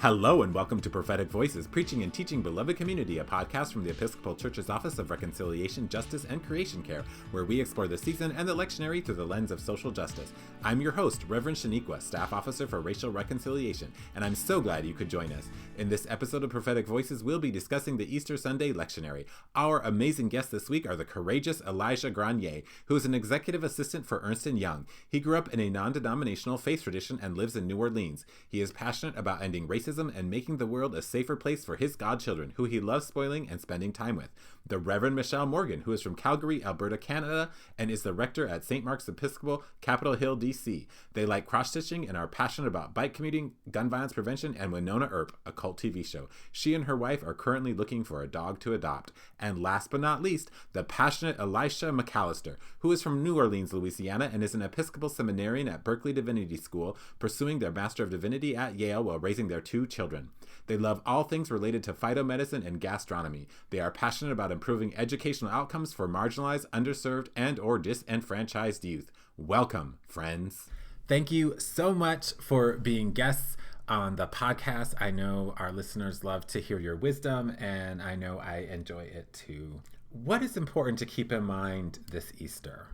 Hello and welcome to Prophetic Voices, Preaching and Teaching Beloved Community, a podcast from the Episcopal Church's Office of Reconciliation, Justice, and Creation Care, where we explore the season and the lectionary through the lens of social justice. I'm your host, Reverend Shaniqua, Staff Officer for Racial Reconciliation, and I'm so glad you could join us. In this episode of Prophetic Voices, we'll be discussing the Easter Sunday lectionary. Our amazing guests this week are the courageous Elijah Granier, who is an executive assistant for Ernst Young. He grew up in a non-denominational faith tradition and lives in New Orleans. He is passionate about ending racism and making the world a safer place for his godchildren, who he loves spoiling and spending time with. The Reverend Michele Morgan, who is from Calgary, Alberta, Canada, and is the rector at St. Mark's Episcopal, Capitol Hill, D.C. They like cross-stitching and are passionate about bike commuting, gun violence prevention, and Wynnona Earp, a cult TV show. She and her wife are currently looking for a dog to adopt. And last but not least, the passionate Elishia McAllister, who is from New Orleans, Louisiana, and is an Episcopal seminarian at Berkeley Divinity School, pursuing their Master of Divinity at Yale while raising their two children. They love all things related to phytomedicine and gastronomy. They are passionate about improving educational outcomes for marginalized, underserved, and/or disenfranchised youth. Welcome, friends. Thank you so much for being guests on the podcast. I know our listeners love to hear your wisdom, and I know I enjoy it too. What is important to keep in mind this Easter?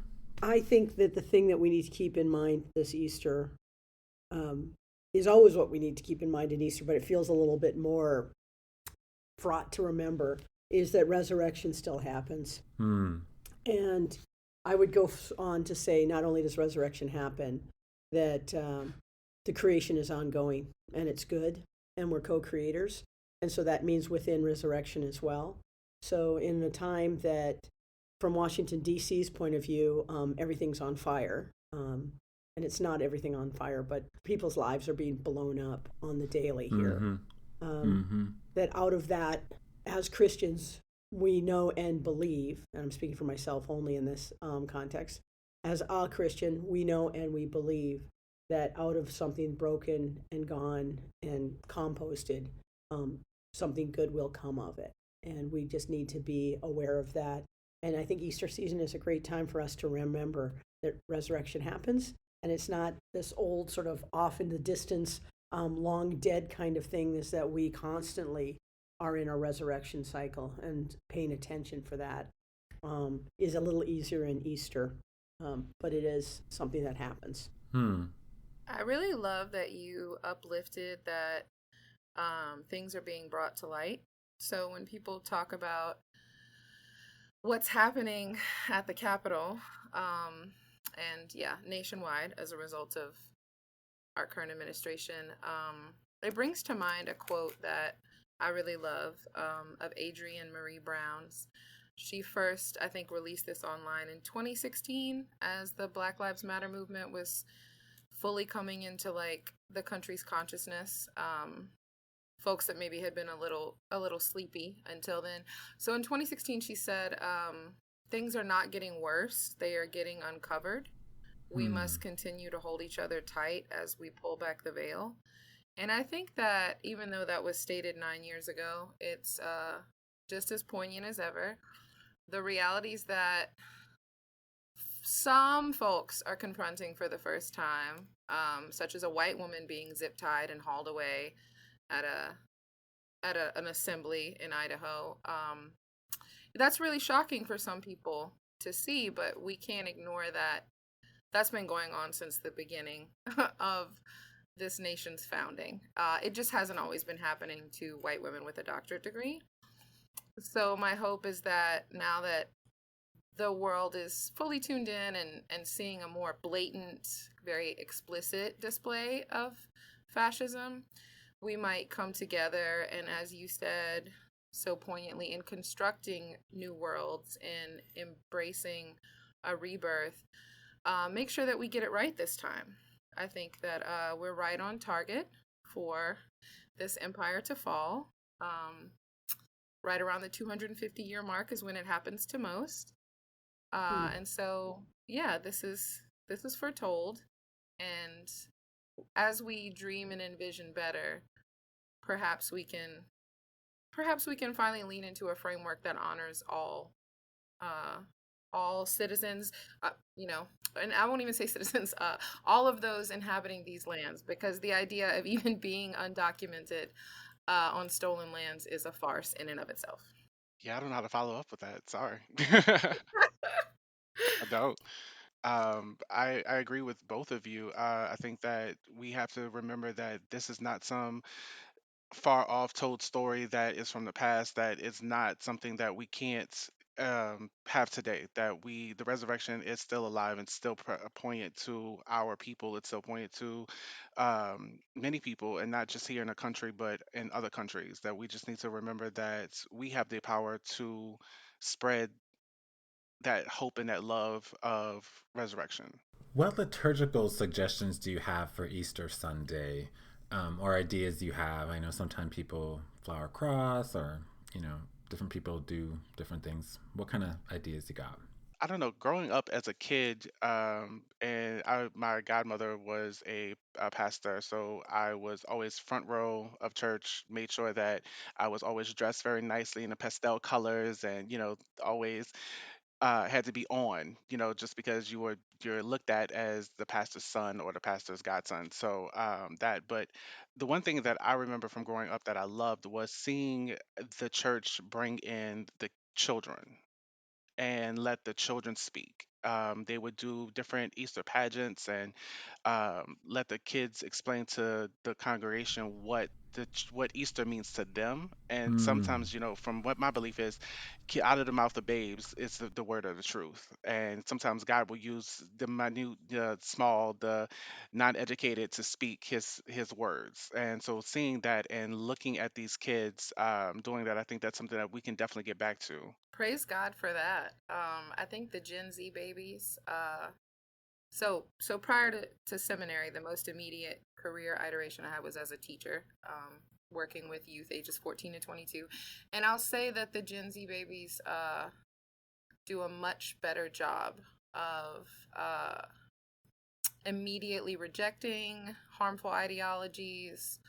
I think that the thing that we need to keep in mind this Easter is always what we need to keep in mind at Easter, but it feels a little bit more fraught to remember, is that resurrection still happens. And I would go on to say, not only does resurrection happen, that the creation is ongoing and it's good, and we're co-creators. And so that means within resurrection as well. So in the time that, from Washington, D.C.'s point of view, everything's on fire. And it's not everything on fire, but people's lives are being blown up on the daily here. That out of that, as Christians, we know and believe, and I'm speaking for myself only in this context, as a Christian, we know and we believe that out of something broken and gone and composted, something good will come of it. And we just need to be aware of that. And I think Easter season is a great time for us to remember that resurrection happens. And it's not this old sort of off in the distance, long dead kind of thing, is that we constantly are in a resurrection cycle, and paying attention for that is a little easier in Easter, but it is something that happens. I really love that you uplifted that things are being brought to light. So when people talk about what's happening at the Capitol, and nationwide as a result of our current administration, it brings to mind a quote that I really love of Adrienne Marie Brown's. She first, I think, released this online in 2016 as the Black Lives Matter movement was fully coming into like the country's consciousness. Folks that maybe had been a little sleepy until then. So in 2016, she said, things are not getting worse. They are getting uncovered. We must continue to hold each other tight as we pull back the veil. And I think that even though that was stated 9 years ago, it's just as poignant as ever. The realities that some folks are confronting for the first time, such as a white woman being zip-tied and hauled away at an assembly in Idaho. That's really shocking for some people to see, but we can't ignore that that's been going on since the beginning of this nation's founding. It just hasn't always been happening to white women with a doctorate degree. So my hope is that now that the world is fully tuned in and seeing a more blatant, very explicit display of fascism, we might come together and, as you said so poignantly, in constructing new worlds and embracing a rebirth, make sure that we get it right this time. I think that we're right on target for this empire to fall. Right around the 250-year mark is when it happens to most. And so, this is foretold. And as we dream and envision better, perhaps we can finally lean into a framework that honors all all citizens, and I won't even say citizens, all of those inhabiting these lands, because the idea of even being undocumented on stolen lands is a farce in and of itself. Yeah, I don't know how to follow up with that. Sorry. I don't. I agree with both of you. I think that we have to remember that this is not some far off told story that is from the past, that is not something that we can't have today, that the resurrection is still alive and still poignant to our people. It's still poignant to many people, and not just here in the country, but in other countries, that we just need to remember that we have the power to spread that hope and that love of resurrection. What liturgical suggestions do you have for Easter Sunday, or ideas you have? I know sometimes people flower cross, or different people do different things. What kind of ideas you got? I don't know. Growing up as a kid, my godmother was a pastor, so I was always front row of church. Made sure that I was always dressed very nicely in the pastel colors, and always had to be on. Just because you're looked at as the pastor's son or the pastor's godson. So but the one thing that I remember from growing up that I loved was seeing the church bring in the children and let the children speak. They would do different Easter pageants and let the kids explain to the congregation what Easter means to them. And Hmm. sometimes, from what my belief is, out of the mouth of babes is the word of the truth. And sometimes God will use the minute, the small, the non-educated to speak His words. And so, seeing that and looking at these kids doing that, I think that's something that we can definitely get back to. Praise God for that. I think the Gen Z babies. So prior to seminary, the most immediate career iteration I had was as a teacher, working with youth ages 14 to 22. And I'll say that the Gen Z babies do a much better job of immediately rejecting harmful ideologies,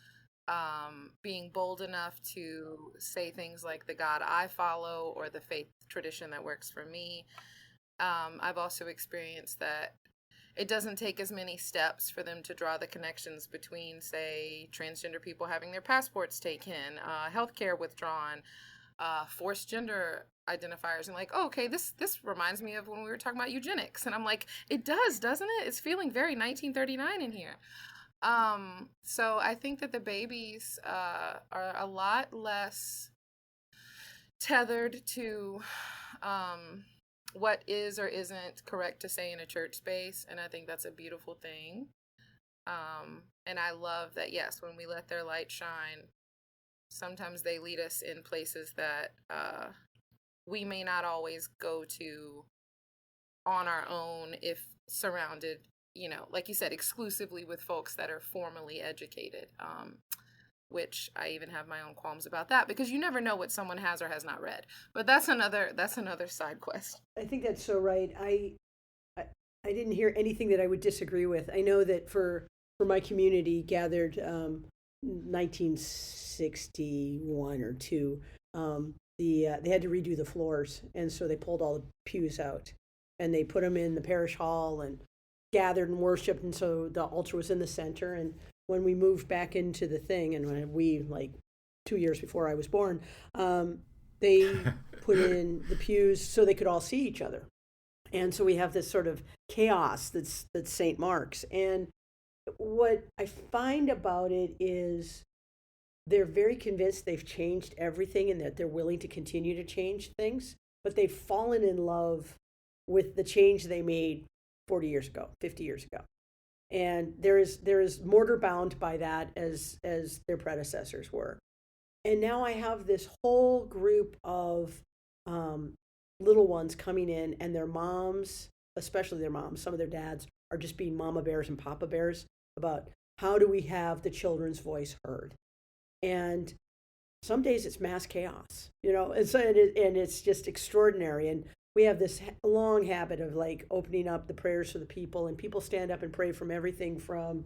being bold enough to say things like the God I follow or the faith tradition that works for me. I've also experienced that it doesn't take as many steps for them to draw the connections between, say, transgender people having their passports taken, healthcare withdrawn, forced gender identifiers, and like, oh, okay, this reminds me of when we were talking about eugenics, and I'm like, it does, doesn't it? It's feeling very 1939 in here. So I think that the babies are a lot less tethered to what is or isn't correct to say in a church space, and I think that's a beautiful thing. And I love that, yes, when we let their light shine, sometimes they lead us in places that we may not always go to on our own if surrounded, like you said, exclusively with folks that are formally educated, which I even have my own qualms about that, because you never know what someone has or has not read. But that's another side quest. I think that's so right. I didn't hear anything that I would disagree with. I know that for my community gathered 1961 or two, they had to redo the floors, and so they pulled all the pews out, and they put them in the parish hall and gathered and worshipped, and so the altar was in the center. And when we moved back into the thing, and when we, like 2 years before I was born, they put in the pews so they could all see each other. And so we have this sort of chaos that's St. Mark's. And what I find about it is they're very convinced they've changed everything and that they're willing to continue to change things, but they've fallen in love with the change they made 40 years ago, 50 years ago. And there is mortar bound by that as their predecessors were. And now I have this whole group of little ones coming in, and their moms, especially their moms, some of their dads, are just being mama bears and papa bears about how do we have the children's voice heard. And some days it's mass chaos, and so it's just extraordinary. And we have this long habit of like opening up the prayers for the people, and people stand up and pray from everything from,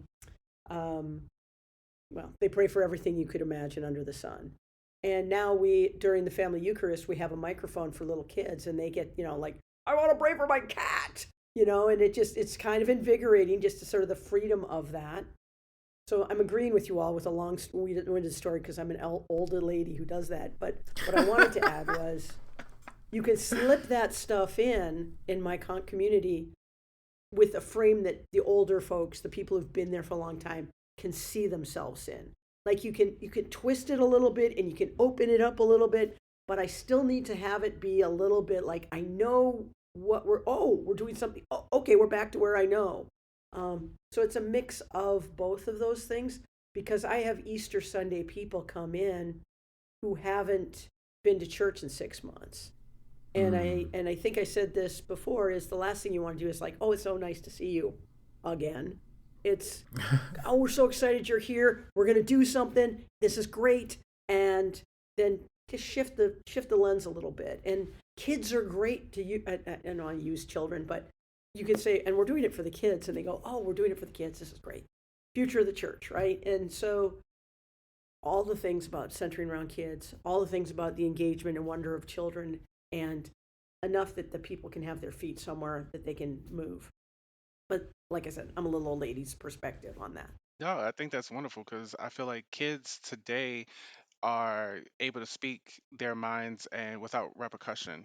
they pray for everything you could imagine under the sun. And now during the family Eucharist, we have a microphone for little kids, and they get, like, I want to pray for my cat, and it's kind of invigorating just to sort of the freedom of that. So I'm agreeing with you all with a long-winded story because I'm an older lady who does that. But what I wanted to add was you can slip that stuff in my community with a frame that the older folks, the people who've been there for a long time, can see themselves in. Like you can twist it a little bit and you can open it up a little bit, but I still need to have it be a little bit like I know what we're doing something. Oh, okay, we're back to where I know. So it's a mix of both of those things because I have Easter Sunday people come in who haven't been to church in 6 months. And I think I said this before, is the last thing you want to do is like, oh, it's so nice to see you again. It's, oh, we're so excited you're here. We're going to do something. This is great. And then just shift the lens a little bit. And kids are great to use. I know I use children, but you can say, and we're doing it for the kids. And they go, oh, we're doing it for the kids. This is great. Future of the church, right? And so all the things about centering around kids, all the things about the engagement and wonder of children, and enough that the people can have their feet somewhere that they can move. But like I said, I'm a little old lady's perspective on that. No, I think that's wonderful because I feel like kids today are able to speak their minds and without repercussion,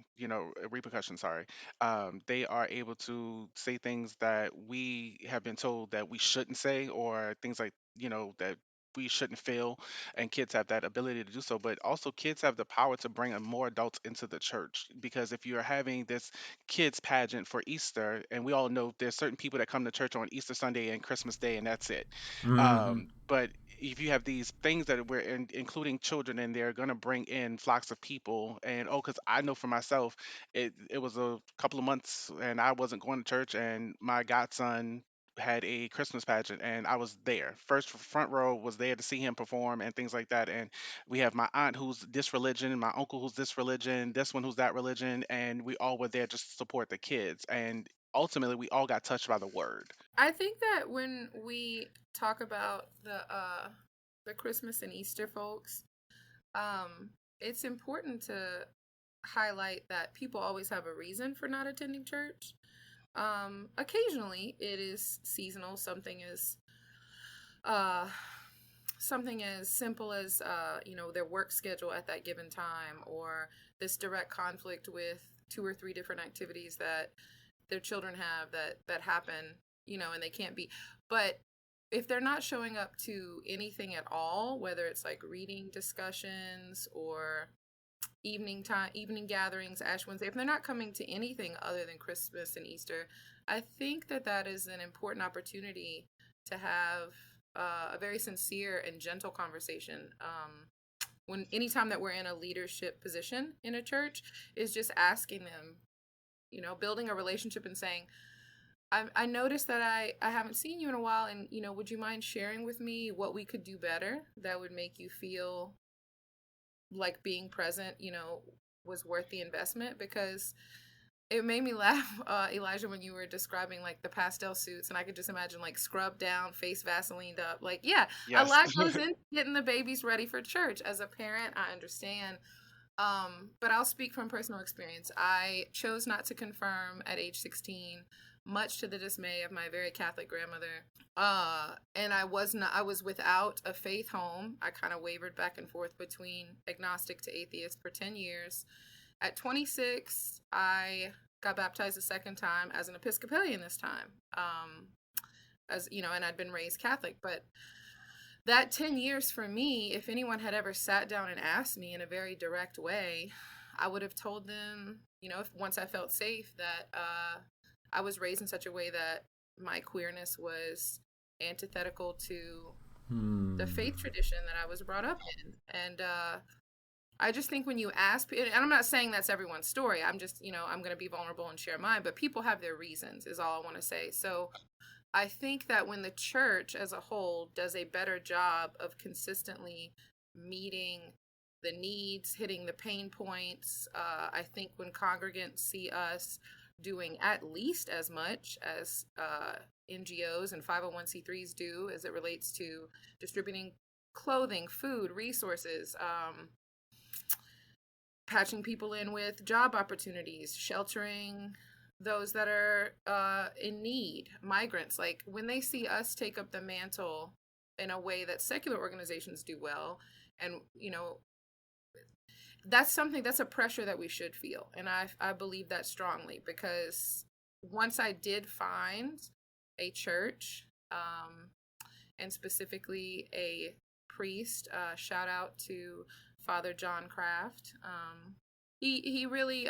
sorry. They are able to say things that we have been told that we shouldn't say, or things like, that we shouldn't feel, and kids have that ability to do so. But also kids have the power to bring more adults into the church, because if you're having this kids pageant for Easter, and we all know there's certain people that come to church on Easter Sunday and Christmas Day, and that's it. Mm-hmm. But if you have these things that we're including children, and they're going to bring in flocks of people, and because I know for myself, it was a couple of months and I wasn't going to church, and my godson had a Christmas pageant, and I was there. First front row, was there to see him perform and things like that. And we have my aunt who's this religion, my uncle who's this religion, this one who's that religion, and we all were there just to support the kids. And ultimately, we all got touched by the word. I think that when we talk about the Christmas and Easter folks, it's important to highlight that people always have a reason for not attending church. Occasionally it is seasonal. Something as simple as their work schedule at that given time, or this direct conflict with 2 or 3 different activities that their children have that happen, and they can't be. But if they're not showing up to anything at all, whether it's like reading discussions or evening gatherings, Ash Wednesday, if they're not coming to anything other than Christmas and Easter, I think that is an important opportunity to have a very sincere and gentle conversation. Anytime that we're in a leadership position in a church, is just asking them, building a relationship and saying, I noticed that I haven't seen you in a while, and, would you mind sharing with me what we could do better that would make you feel like being present, was worth the investment? Because it made me laugh, Elijah, when you were describing like the pastel suits, and I could just imagine like scrubbed down, face Vaselined up. Like, yeah, a Yes. lot goes into getting the babies ready for church. As a parent, I understand. But I'll speak from personal experience. I chose not to confirm at age 16, much to the dismay of my very Catholic grandmother. And I was without a faith home. I kind of wavered back and forth between agnostic to atheist for 10 years. At 26, I got baptized a second time as an Episcopalian this time. And I'd been raised Catholic, but that 10 years for me, if anyone had ever sat down and asked me in a very direct way, I would have told them, once I felt safe, that I was raised in such a way that my queerness was antithetical to the faith tradition that I was brought up in. And I just think when you ask, and I'm not saying that's everyone's story, I'm just, I'm going to be vulnerable and share mine, but people have their reasons, is all I want to say. So I think that when the church as a whole does a better job of consistently meeting the needs, hitting the pain points, I think when congregants see us doing at least as much as NGOs and 501c3s do as it relates to distributing clothing, food, resources, patching people in with job opportunities, sheltering those that are in need, migrants. Like when they see us take up the mantle in a way that secular organizations do well, and that's a pressure that we should feel. And I believe that strongly, because once I did find a church, and specifically a priest, shout out to Father John Kraft. He really,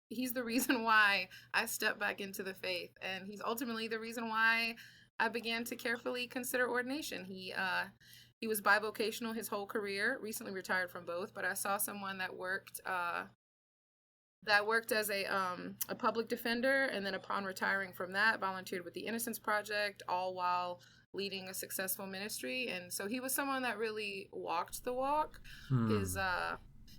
he's the reason why I stepped back into the faith. And he's ultimately the reason why I began to carefully consider ordination. He was bivocational his whole career, recently retired from both, but I saw someone that worked as a public defender, and then upon retiring from that, volunteered with the Innocence Project, all while leading a successful ministry. And so he was someone that really walked the walk.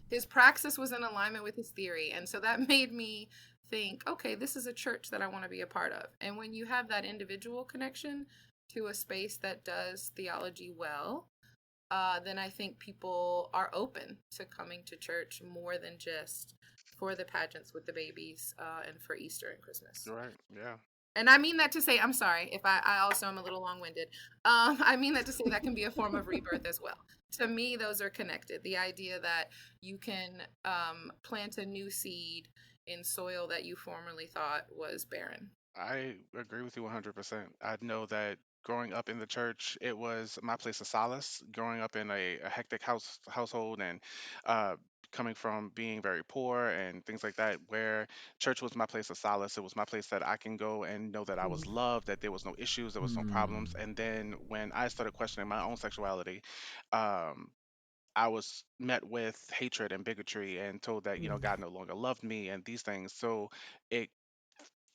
His praxis was in alignment with his theory, and so that made me think, okay, this is a church that I want to be a part of. And when you have that individual connection to a space that does theology well, then I think people are open to coming to church more than just for the pageants with the babies, and for Easter and Christmas. Right. Yeah. And I mean that to say, I'm sorry if I also am a little long-winded. I mean that to say that can be a form of rebirth as well. To me, those are connected. The idea that you can plant a new seed in soil that you formerly thought was barren. I agree with you 100%. I know that growing up in the church, it was my place of solace. Growing up in a hectic household, and uh, coming from being very poor and things like that, where church was my place of solace. It was my place that I can go and know that I was loved, that there was no issues, there was no problems. And then when I started questioning my own sexuality, um, I was met with hatred and bigotry and told that, God no longer loved me and these things. So it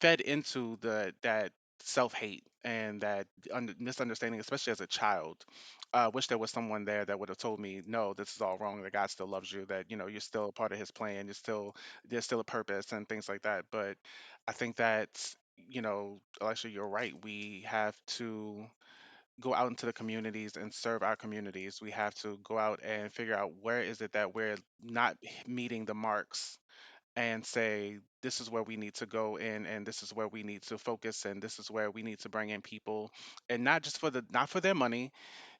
fed into that self-hate and that misunderstanding, especially as a child. Wish there was someone there that would have told me, no, this is all wrong, that God still loves you, that you're still a part of his plan, there's still a purpose and things like that. But I think that, Elisha, you're right. We have to go out into the communities and serve our communities. We have to go out and figure out where is it that we're not meeting the marks, and say, this is where we need to go in, and this is where we need to focus, and this is where we need to bring in people, and not just not for their money,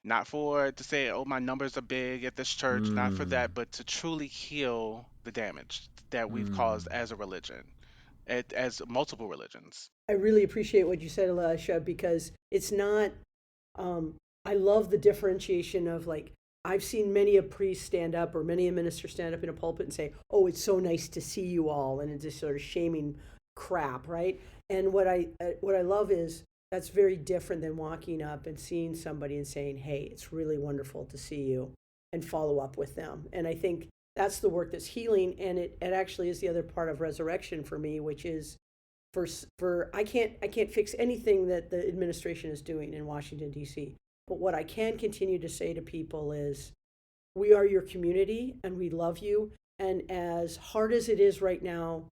not for to say, oh, my numbers are big at this church, not for that, but to truly heal the damage that we've caused as a religion, as multiple religions. I really appreciate what you said, Elisha, because it's not, I love the differentiation of, like, I've seen many a priest stand up or many a minister stand up in a pulpit and say, oh, it's so nice to see you all. And it's just sort of shaming crap, right? And what I love is that's very different than walking up and seeing somebody and saying, hey, it's really wonderful to see you, and follow up with them. And I think that's the work that's healing. And it actually is the other part of resurrection for me, which is, for I can't fix anything that the administration is doing in Washington, D.C. But what I can continue to say to people is, we are your community and we love you. And as hard as it is right now,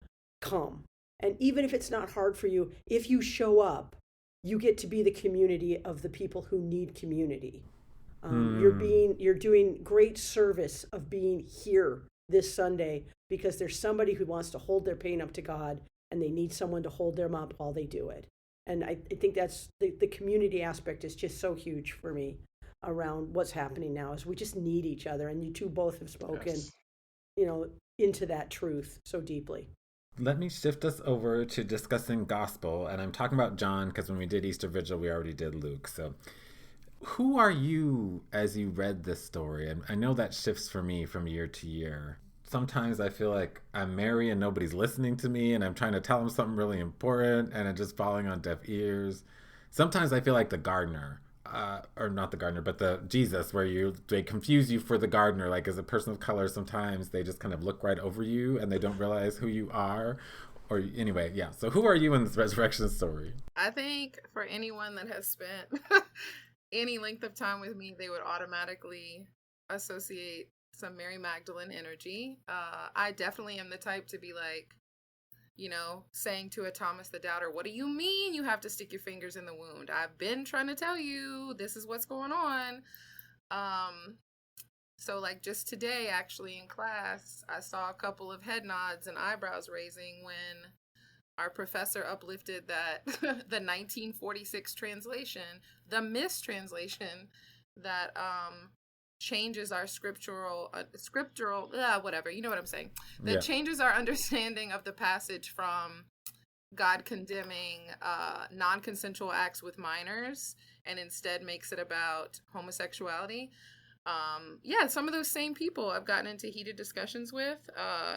come. And even if it's not hard for you, if you show up, you get to be the community of the people who need community. You're doing great service of being here this Sunday, because there's somebody who wants to hold their pain up to God, and they need someone to hold them up while they do it. And I think that's the community aspect is just so huge for me around what's happening now, is we just need each other. And you two both have spoken, Yes. Into that truth so deeply. Let me shift us over to discussing gospel. And I'm talking about John because when we did Easter Vigil, we already did Luke. So who are you as you read this story? And I know that shifts for me from year to year. Sometimes I feel like I'm Mary and nobody's listening to me, and I'm trying to tell them something really important and it's just falling on deaf ears. Sometimes I feel like the gardener, or not the gardener, but the Jesus, where they confuse you for the gardener. Like, as a person of color, sometimes they just kind of look right over you and they don't realize who you are. Or anyway, yeah. So who are you in this resurrection story? I think for anyone that has spent any length of time with me, they would automatically associate some Mary Magdalene energy. I definitely am the type to be like, saying to a Thomas the Doubter, what do you mean you have to stick your fingers in the wound? I've been trying to tell you, this is what's going on. So like just today, actually in class, I saw a couple of head nods and eyebrows raising when our professor uplifted that the 1946 translation, the mistranslation that changes our scriptural whatever, you know what I'm saying, that changes our understanding of the passage from God condemning non-consensual acts with minors and instead makes it about homosexuality. Some of those same people I've gotten into heated discussions with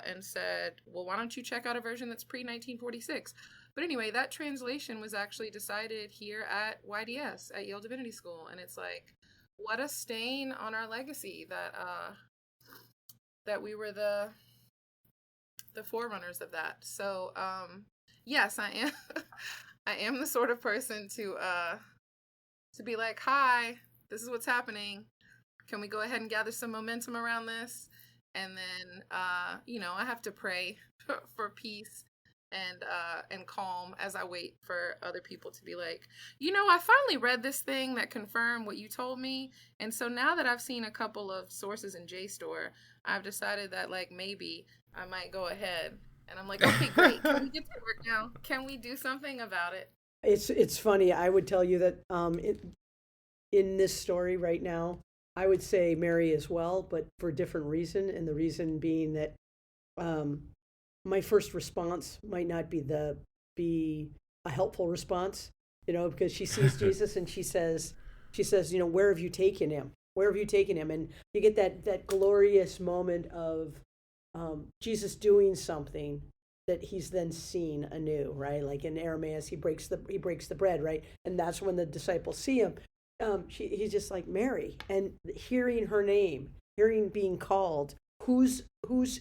and said, well, why don't you check out a version that's pre-1946? But anyway, that translation was actually decided here at YDS, at Yale Divinity School. And it's like, what a stain on our legacy that we were the forerunners of that. So, yes, I am the sort of person to be like, hi, this is what's happening. Can we go ahead and gather some momentum around this? And then, I have to pray for peace and calm as I wait for other people to be like, I finally read this thing that confirmed what you told me. And so now that I've seen a couple of sources in JSTOR, I've decided that like maybe I might go ahead. And I'm like, okay, great. Can we get to work now? Can we do something about it? It's funny. I would tell you that in this story right now, I would say Mary as well, but for a different reason. And the reason being that my first response might not be a helpful response, because she sees Jesus and she says, where have you taken him? Where have you taken him? And you get that glorious moment of Jesus doing something that he's then seen anew, right? Like in Aramaic, he breaks the bread, right? And that's when the disciples see him. He's just like Mary, and hearing her name, hearing being called, whose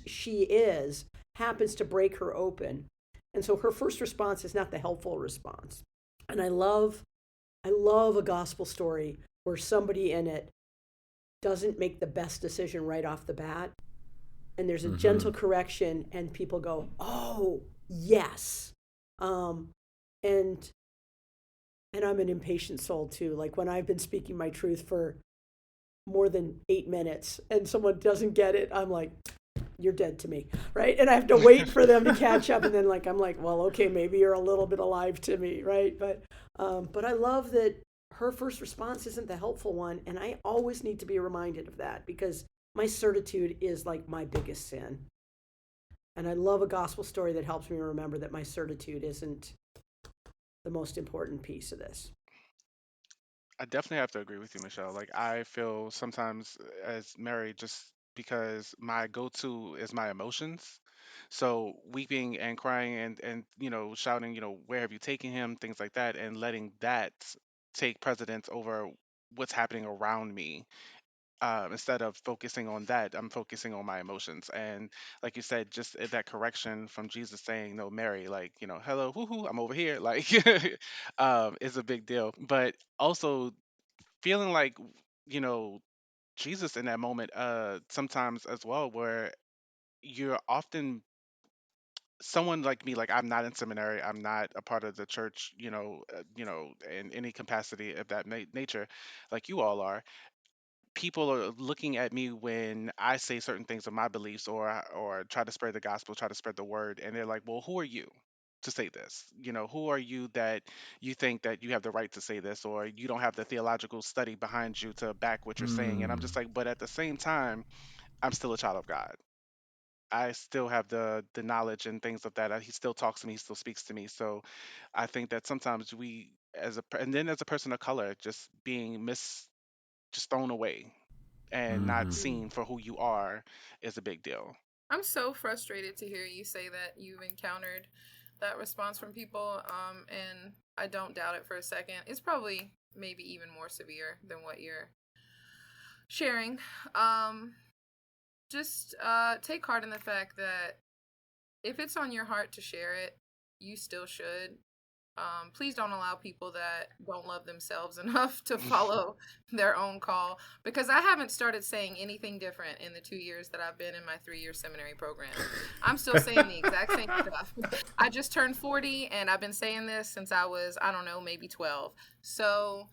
she is, happens to break her open. And so her first response is not the helpful response. And I love a gospel story where somebody in it doesn't make the best decision right off the bat. And there's a gentle correction and people go, oh, yes. And I'm an impatient soul too. Like when I've been speaking my truth for more than 8 minutes and someone doesn't get it, I'm like, you're dead to me, right? And I have to wait for them to catch up. And then I'm like, well, okay, maybe you're a little bit alive to me, right? But I love that her first response isn't the helpful one. And I always need to be reminded of that because my certitude is like my biggest sin. And I love a gospel story that helps me remember that my certitude isn't the most important piece of this. I definitely have to agree with you, Michelle. Like I feel sometimes as Mary, just because my go-to is my emotions. So weeping and crying and shouting, where have you taken him, things like that, and letting that take precedence over what's happening around me. Instead of focusing on that, I'm focusing on my emotions. And like you said, just that correction from Jesus saying, no, Mary, like, hello, woohoo, I'm over here, like, is a big deal. But also feeling like, you know, Jesus in that moment, sometimes as well, where you're often someone like me, like I'm not in seminary, I'm not a part of the church, in any capacity of that nature, like you all are. People are looking at me when I say certain things of my beliefs or try to spread the gospel, try to spread the word, and they're like, "Well, who are you to say this? Who are you that you think that you have the right to say this, or you don't have the theological study behind you to back what you're saying?" And I'm just like, but at the same time, I'm still a child of God. I still have the knowledge and things of that. He still talks to me. He still speaks to me. So I think that sometimes we, and then as a person of color, just being just thrown away and not seen for who you are is a big deal. I'm so frustrated to hear you say that you've encountered that response from people, and I don't doubt it for a second. It's probably maybe even more severe than what you're sharing. Just take heart in the fact that if it's on your heart to share it, you still should. Please don't allow people that don't love themselves enough to follow their own call, because I haven't started saying anything different in the 2 years that I've been in my 3-year seminary program. I'm still saying the exact same stuff. I just turned 40 and I've been saying this since I was, I don't know, maybe 12. So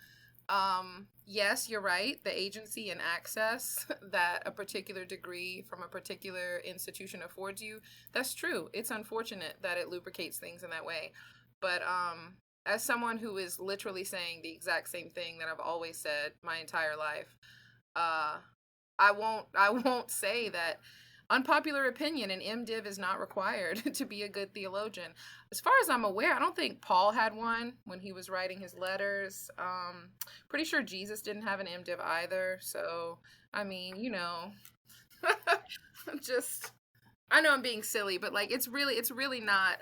yes, you're right. The agency and access that a particular degree from a particular institution affords you, that's true. It's unfortunate that it lubricates things in that way. But as someone who is literally saying the exact same thing that I've always said my entire life, uh, I won't say that unpopular opinion and MDiv is not required to be a good theologian. As far as I'm aware, I don't think Paul had one when he was writing his letters. Pretty sure Jesus didn't have an MDiv either. So, I mean, just I know I'm being silly, but like it's really not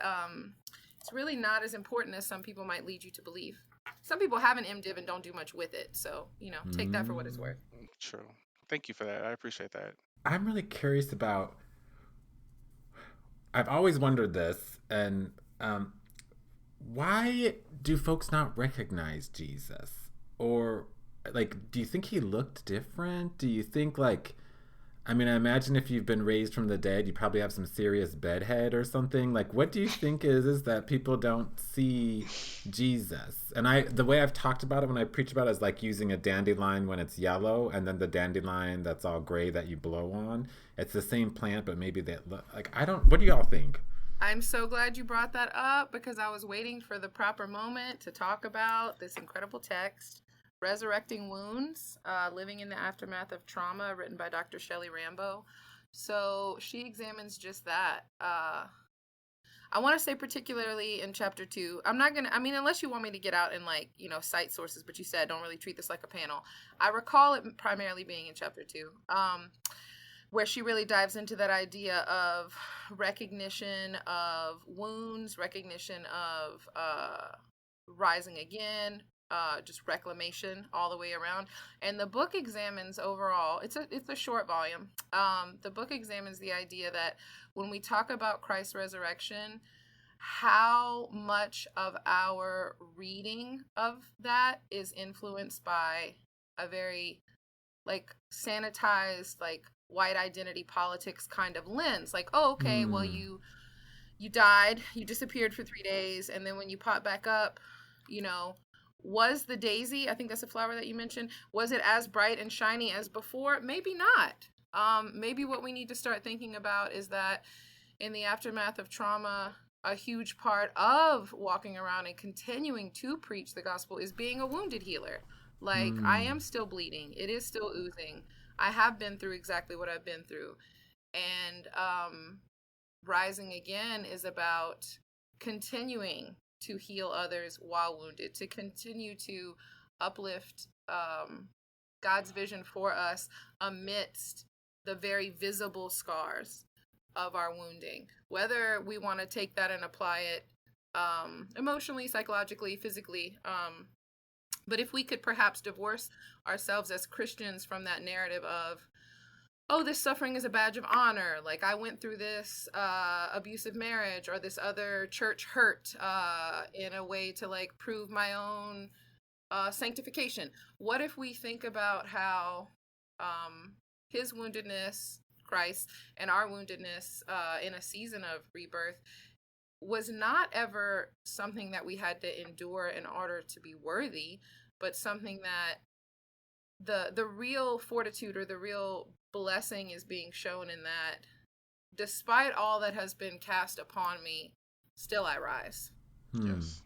as important as some people might lead you to believe. Some people have an MDiv and don't do much with it. So, take that for what it's worth. True. Thank you for that. I appreciate that. I'm really curious about. I've always wondered this, and why do folks not recognize Jesus? Or, like, do you think he looked different? Do you think, like, I mean, I imagine if you've been raised from the dead, you probably have some serious bedhead or something. Like, what do you think is that people don't see Jesus? And the way I've talked about it when I preach about it is like using a dandelion when it's yellow, and then the dandelion that's all gray that you blow on. It's the same plant, but maybe they look like I don't. What do y'all think? I'm so glad you brought that up because I was waiting for the proper moment to talk about this incredible text, Resurrecting Wounds, Living in the Aftermath of Trauma, written by Dr. Shelley Rambo. So she examines just that. I want to say particularly in chapter 2, I'm not going to, I mean, unless you want me to get out and like, cite sources, but you said don't really treat this like a panel. I recall it primarily being in chapter 2. Where she really dives into that idea of recognition of wounds, recognition of rising again, just reclamation all the way around. And the book examines overall. It's a short volume. The book examines the idea that when we talk about Christ's resurrection, how much of our reading of that is influenced by a very like sanitized like white identity politics kind of lens, like, oh, okay, well, Hmm. you died, you disappeared for 3 days, and then when you pop back up, you know was the daisy, I think that's a flower that you mentioned, was it as bright and shiny as before? Maybe not. Maybe what we need to start thinking about is that in the aftermath of trauma, a huge part of walking around and continuing to preach the gospel is being a wounded healer. Like, I Hmm. am still bleeding, it is still oozing. I have been through exactly what I've been through. And rising again is about continuing to heal others while wounded, to continue to uplift God's vision for us amidst the very visible scars of our wounding. Whether we want to take that and apply it emotionally, psychologically, physically. But if we could perhaps divorce ourselves as Christians from that narrative of, oh, this suffering is a badge of honor, like I went through this abusive marriage or this other church hurt in a way to like prove my own sanctification. What if we think about how his woundedness, Christ, and our woundedness in a season of rebirth was not ever something that we had to endure in order to be worthy, but something that the real fortitude or the real blessing is being shown in that despite all that has been cast upon me, still I rise. Hmm. Yes.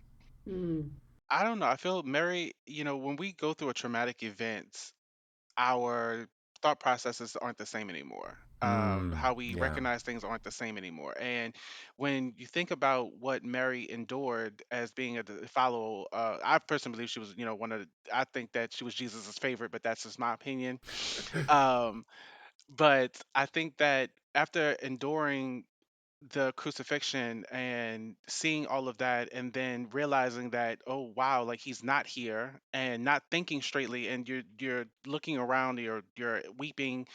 Mm. I don't know. I feel Mary, when we go through a traumatic event, our thought processes aren't the same anymore. Hmm. How we Yeah. recognize things aren't the same anymore. And when you think about what Mary endured as being a follow, I personally believe she was, one of the, I think that she was Jesus's favorite, but that's just my opinion. Um, but I think that after enduring the crucifixion and seeing all of that and then realizing that, oh wow, like he's not here, and not thinking straightly, and you're looking around, you're weeping.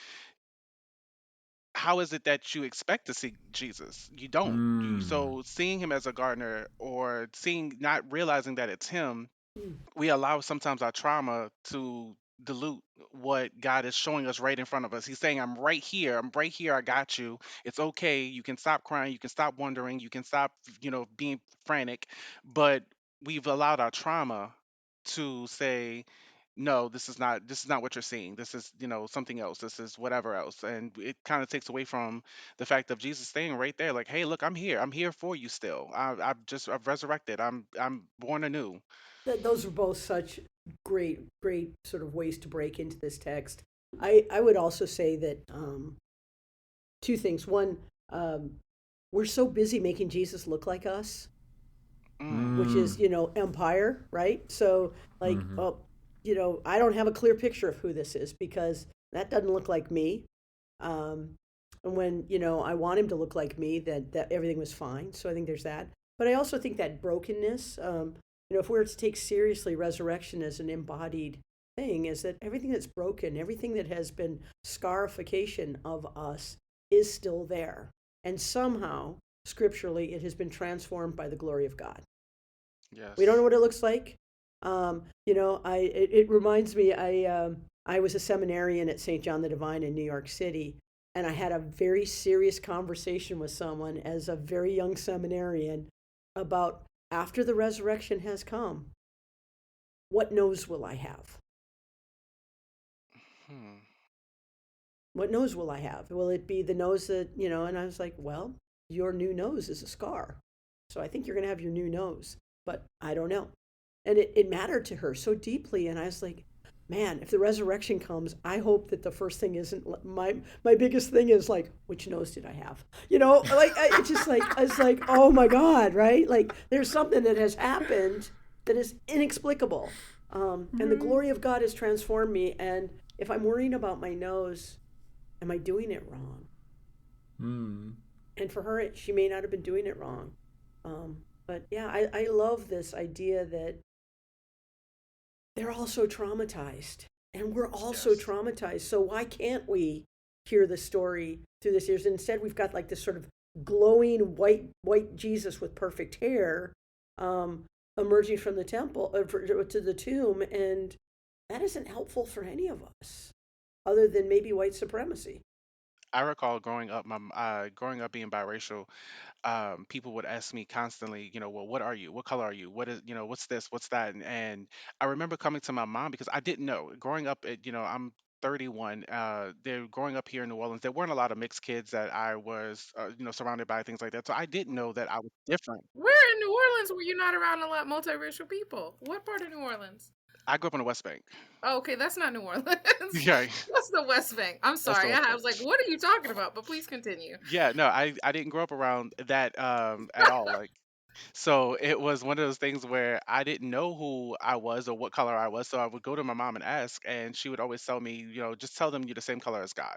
How is it that you expect to see Jesus? You don't. Hmm. So seeing him as a gardener, or seeing, not realizing that it's him, Mm. we allow sometimes our trauma to dilute what God is showing us right in front of us. He's saying, I'm right here. I'm right here. I got you. It's okay. You can stop crying. You can stop wondering. You can stop, being frantic. But we've allowed our trauma to say, no, this is not what you're seeing. This is, something else. This is whatever else. And it kind of takes away from the fact of Jesus staying right there, like, hey, look, I'm here. I'm here for you still. I've resurrected. I'm born anew. Those are both such great sort of ways to break into this text. I would also say that two things. One, we're so busy making Jesus look like us, Mm, which is, empire, right? So, like, Mm-hmm. well, I don't have a clear picture of who this is because that doesn't look like me. Um, and when, I want him to look like me, that everything was fine. So I think there's that. But I also think that brokenness, if we're to take seriously resurrection as an embodied thing, is that everything that's broken, everything that has been scarification of us is still there. And somehow, scripturally, it has been transformed by the glory of God. We don't know yes. what it looks like. It reminds me. I was a seminarian at St. John the Divine in New York City, and I had a very serious conversation with someone as a very young seminarian about after the resurrection has come, what nose will I have? Hmm. What nose will I have? Will it be the nose that, And I was like, well, your new nose is a scar. So I think you're going to have your new nose, but I don't know. And it mattered to her so deeply. And I was like, man, if the resurrection comes, I hope that the first thing isn't my biggest thing is like, which nose did I have? It's just like, I was like, oh my God, right? Like there's something that has happened that is inexplicable. And the Mhm. glory of God has transformed me. And if I'm worrying about my nose, am I doing it wrong? Mm. And for her, she may not have been doing it wrong. But yeah, I love this idea that they're also traumatized and we're also Yes. traumatized. So why can't we hear the story through this ears? Instead, we've got like this sort of glowing white Jesus with perfect hair um, emerging from the temple to the tomb. And that isn't helpful for any of us other than maybe white supremacy. I recall growing up being biracial. People would ask me constantly, well, what are you? What color are you? What is, what's this? What's that? And I remember coming to my mom because I didn't know. Growing up, I'm 31. They're growing up here in New Orleans. There weren't a lot of mixed kids that I was, surrounded by things like that. So I didn't know that I was different. Where in New Orleans were you not around a lot multiracial people? What part of New Orleans? I grew up in the West Bank. Oh, okay, that's not New Orleans. Yeah, That's the West Bank. I'm that's the sorry. West I Bank. was like, what are you talking about? But please continue. Yeah, no, I didn't grow up around that at all. Like, so it was one of those things where I didn't know who I was or what color I was. So I would go to my mom and ask, and she would always tell me, just tell them you're the same color as God.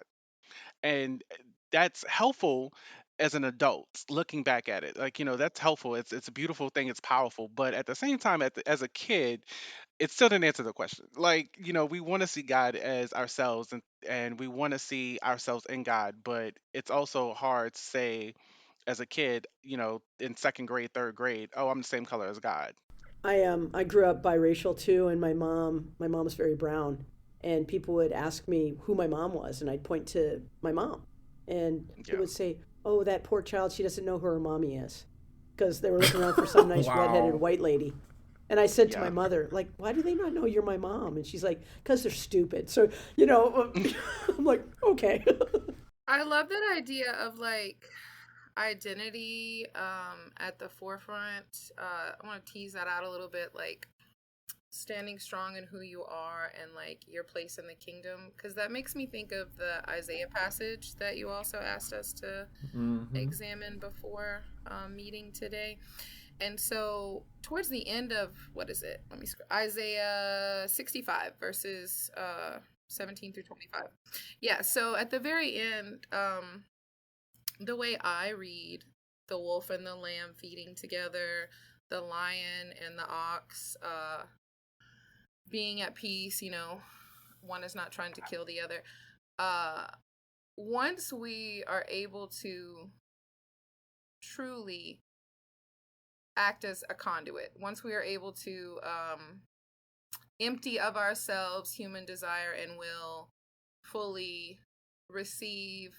And that's helpful as an adult looking back at it. Like, that's helpful. It's a beautiful thing. It's powerful. But at the same time, as a kid, it still didn't answer the question. Like, we want to see God as ourselves and we want to see ourselves in God, but it's also hard to say as a kid, in second grade, third grade, oh, I'm the same color as God. I grew up biracial too, and my mom's very brown, and people would ask me who my mom was, and I'd point to my mom, and they Yeah. would say, "Oh, that poor child, she doesn't know who her mommy is," because they were looking around for some nice redheaded Wow. white lady. And I said to my Yeah. mother, like, why do they not know you're my mom? And she's like, because they're stupid. So, I'm like, okay. I love that idea of like identity at the forefront. I want to tease that out a little bit, like standing strong in who you are and like your place in the kingdom, because that makes me think of the Isaiah passage that you also asked us to Mm-hmm. examine before meeting today. And so towards the end of, what is it, let me Isaiah 65 verses 17 through 25. Yeah, so at the very end, the way I read the wolf and the lamb feeding together, the lion and the ox being at peace, one is not trying to kill the other. Uh, Once we are able to truly act as a conduit, once we are able to empty of ourselves human desire and will, fully receive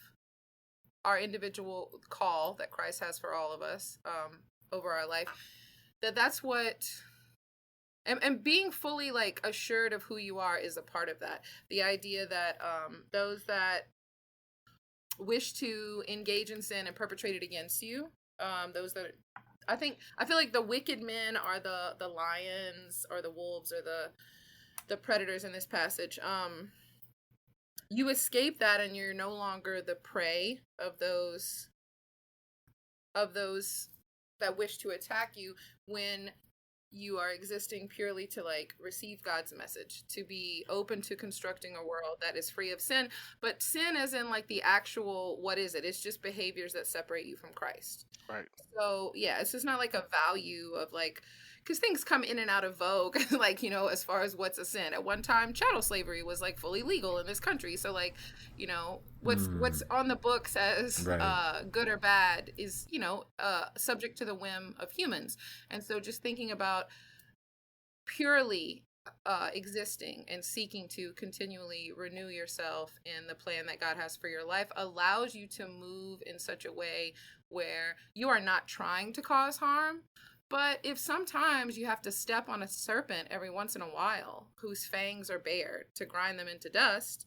our individual call that Christ has for all of us over our life, that's what and being fully like assured of who you are is a part of that. The idea that those that wish to engage in sin and perpetrate it against you, those that I feel like the wicked men are the lions or the wolves or the predators in this passage. You escape that and you're no longer the prey of those that wish to attack you when you are existing purely to like receive God's message, to be open to constructing a world that is free of sin. But sin as in like the actual, what is it? It's just behaviors that separate you from Christ. Right. So yeah, it's just not like a value of like, because things come in and out of vogue, like, you know, as far as what's a sin. At one time, chattel slavery was like fully legal in this country. So like, you know, what's on the books as good or bad is, you know, subject to the whim of humans. And so just thinking about purely existing and seeking to continually renew yourself in the plan that God has for your life allows you to move in such a way where you are not trying to cause harm. But if sometimes you have to step on a serpent every once in a while whose fangs are bared to grind them into dust,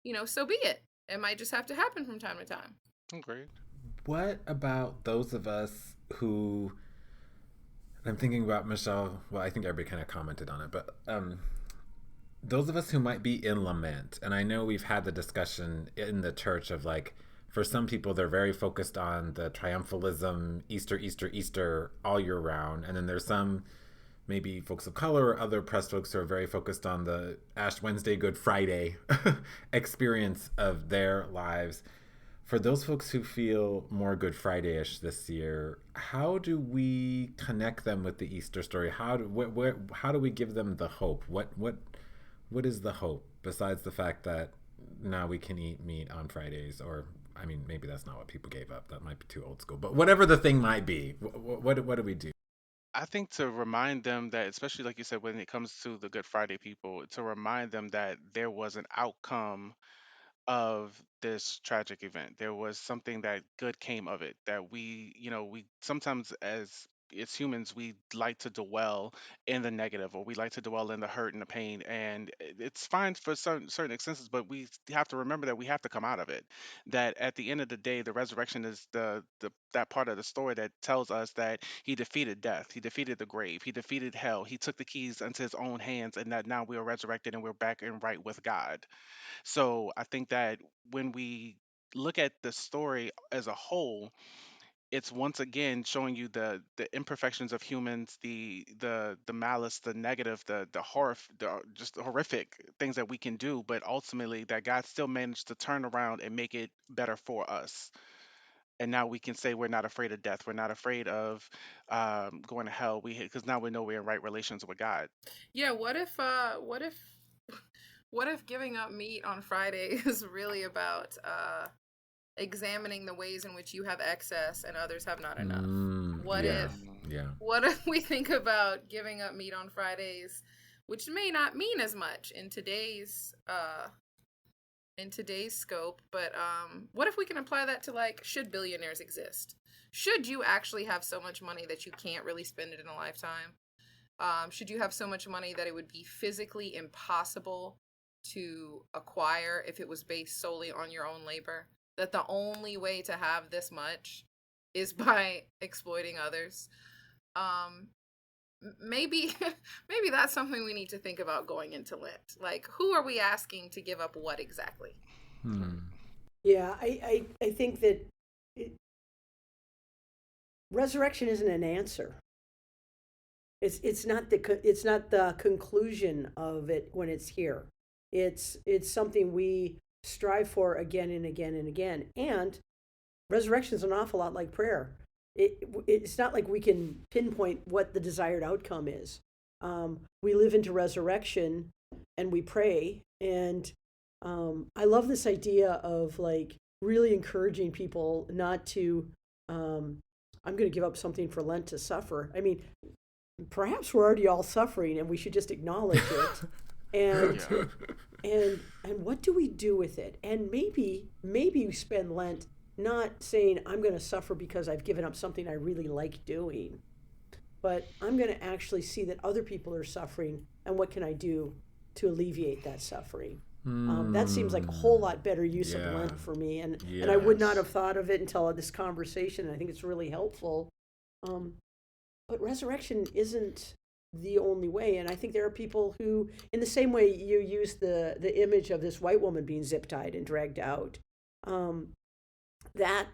you know, so be it. It might just have to happen from time to time. Great. What about those of us who, I'm thinking about Michele, well, I think everybody kind of commented on it, but those of us who might be in lament, and I know we've had the discussion in the church of like, for some people, they're very focused on the triumphalism, Easter, Easter, Easter, all year round. And then there's some, maybe folks of color or other press folks who are very focused on the Ash Wednesday, Good Friday experience of their lives. For those folks who feel more Good Friday-ish this year, how do we connect them with the Easter story? How do we give them the hope? What is the hope besides the fact that now we can eat meat on Fridays? Or I mean, maybe that's not what people gave up. That might be too old school. But whatever the thing might be, what do we do? I think to remind them that, especially like you said, when it comes to the Good Friday people, to remind them that there was an outcome of this tragic event. There was something that good came of it. That we sometimes as humans, we like to dwell in the negative, or we like to dwell in the hurt and the pain, and it's fine for certain extensions, but we have to remember that we have to come out of it. That at the end of the day, the resurrection is the that part of the story that tells us that he defeated death, he defeated the grave, he defeated hell, he took the keys into his own hands, and that now we are resurrected and we're back and right with God. So I think that when we look at the story as a whole, it's once again showing you the imperfections of humans, the malice, the negative, the horror, just the horrific things that we can do, but ultimately that God still managed to turn around and make it better for us. And now we can say we're not afraid of death. We're not afraid of going to hell. Because now we know we're in right relations with God. Yeah. What if giving up meat on Friday is really about examining the ways in which you have excess and others have not enough? What if we think about giving up meat on Fridays, which may not mean as much in today's scope, but what if we can apply that to like, should billionaires exist? Should you actually have so much money that you can't really spend it in a lifetime? Should you have so much money that it would be physically impossible to acquire if it was based solely on your own labor? That the only way to have this much is by exploiting others? Maybe that's something we need to think about going into Lent. Like, who are we asking to give up what exactly? Yeah, I think that resurrection isn't an answer. It's not the conclusion of it when it's here. It's something we strive for again and again and again. And resurrection is an awful lot like prayer. It's not like we can pinpoint what the desired outcome is. We live into resurrection and we pray. And I love this idea of like really encouraging people not to, I'm going to give up something for Lent to suffer. I mean, perhaps we're already all suffering and we should just acknowledge it. And what do we do with it? And maybe we spend Lent not saying I'm going to suffer because I've given up something I really like doing, but I'm going to actually see that other people are suffering, and what can I do to alleviate that suffering? That seems like a whole lot better use of Lent for me, and I would not have thought of it until this conversation. I think it's really helpful. But resurrection isn't the only way, and I think there are people who, in the same way you use the image of this white woman being zip tied and dragged out, that